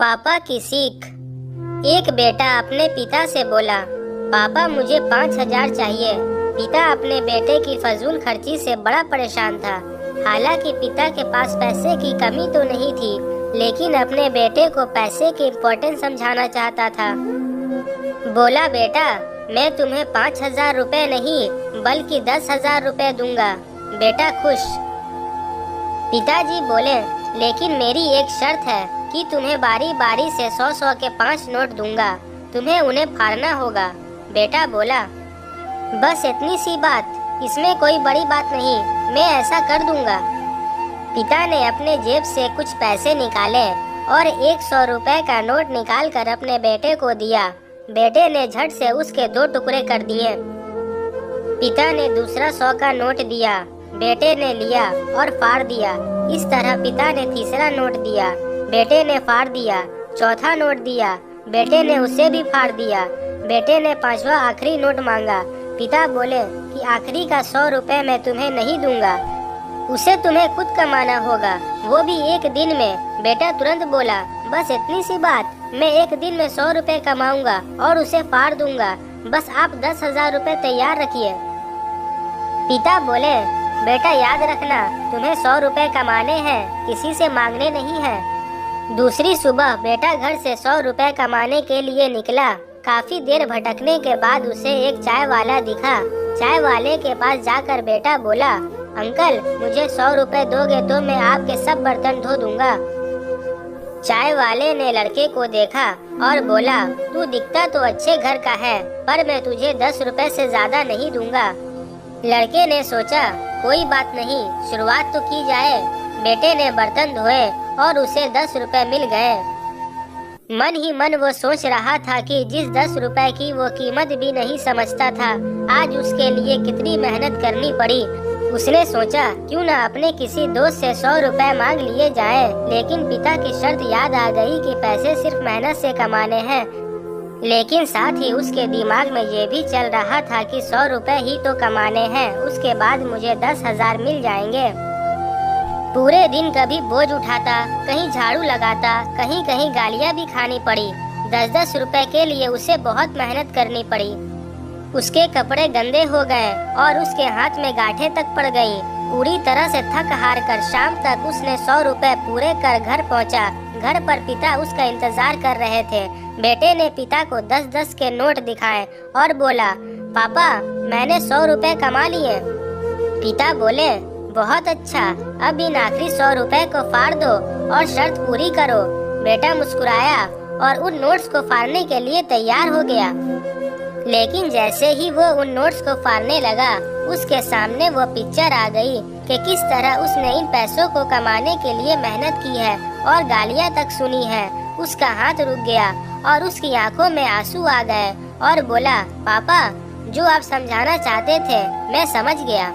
पापा की सीख। एक बेटा अपने पिता से बोला, पापा मुझे 5,000 चाहिए। पिता अपने बेटे की फजूल खर्ची से बड़ा परेशान था। हालांकि पिता के पास पैसे की कमी तो नहीं थी, लेकिन अपने बेटे को पैसे की इम्पोर्टेंस समझाना चाहता था। बोला, बेटा मैं तुम्हें 5,000 रुपए नहीं बल्कि 10,000 रुपए दूंगा। बेटा खुश। पिताजी बोले, लेकिन मेरी एक शर्त है कि तुम्हें बारी बारी से 100-100 के 5 नोट दूंगा, तुम्हें उन्हें फाड़ना होगा। बेटा बोला, बस इतनी सी बात, इसमें कोई बड़ी बात नहीं, मैं ऐसा कर दूंगा। पिता ने अपने जेब से कुछ पैसे निकाले और 100 रुपए का नोट निकाल कर अपने बेटे को दिया। बेटे ने झट से उसके 2 टुकड़े कर दिए। पिता ने दूसरा 100 का नोट दिया, बेटे ने लिया और फाड़ दिया। इस तरह पिता ने तीसरा नोट दिया, बेटे ने फाड़ दिया। चौथा नोट दिया, बेटे ने उसे भी फाड़ दिया। बेटे ने 5वां आखिरी नोट मांगा। पिता बोले कि आखिरी का 100 रुपए मैं तुम्हें नहीं दूंगा, उसे तुम्हें खुद कमाना होगा, वो भी एक दिन में। बेटा तुरंत बोला, बस इतनी सी बात, मैं एक दिन में 100 रुपए कमाऊंगा और उसे फाड़ दूंगा, बस आप 10,000 रुपए तैयार रखिए। पिता बोले, बेटा याद रखना, तुम्हें 100 रुपए कमाने हैं, किसी से मांगने नहीं हैं। दूसरी सुबह बेटा घर से 100 रुपए कमाने के लिए निकला। काफी देर भटकने के बाद उसे एक चाय वाला दिखा। चाय वाले के पास जाकर बेटा बोला, अंकल मुझे 100 रुपए दोगे तो मैं आपके सब बर्तन धो दूंगा। चाय वाले ने लड़के को देखा और बोला, तू दिखता तो अच्छे घर का है, पर मैं तुझे 10 रुपए से ज्यादा नहीं दूंगा। लड़के ने सोचा, कोई बात नहीं, शुरुआत तो की जाए। बेटे ने बर्तन धोए और उसे 10 रुपए मिल गए। मन ही मन वो सोच रहा था कि जिस 10 रुपए की वो कीमत भी नहीं समझता था, आज उसके लिए कितनी मेहनत करनी पड़ी। उसने सोचा, क्यों न अपने किसी दोस्त से 100 रुपए मांग लिए जाए। लेकिन पिता की शर्त याद आ गई कि पैसे सिर्फ मेहनत से कमाने हैं। लेकिन साथ ही उसके दिमाग में ये भी चल रहा था कि 100 रुपए ही तो कमाने हैं, उसके बाद मुझे 10,000 मिल जाएंगे। पूरे दिन कभी बोझ उठाता, कहीं झाड़ू लगाता, कहीं कहीं गालियाँ भी खानी पड़ी। 10-10 रुपए के लिए उसे बहुत मेहनत करनी पड़ी। उसके कपड़े गंदे हो गए और उसके हाथ में गांठें तक पड़ गई। पूरी तरह से थक हार कर शाम तक उसने 100 रुपए पूरे कर घर पहुंचा। घर पर पिता उसका इंतजार कर रहे थे। बेटे ने पिता को 10-10 के नोट दिखाए और बोला, पापा मैंने 100 रुपए कमा लिए। पिता बोले, बहुत अच्छा, अब इन आखिरी 100 रुपए को फाड़ दो और शर्त पूरी करो। बेटा मुस्कुराया और उन नोट्स को फाड़ने के लिए तैयार हो गया। लेकिन जैसे ही वो उन नोट्स को फाड़ने लगा, उसके सामने वो पिक्चर आ गई कि किस तरह उसने इन पैसों को कमाने के लिए मेहनत की है और गालियाँ तक सुनी है। उसका हाथ रुक गया और उसकी आंखों में आंसू आ गए और बोला, पापा जो आप समझाना चाहते थे मैं समझ गया।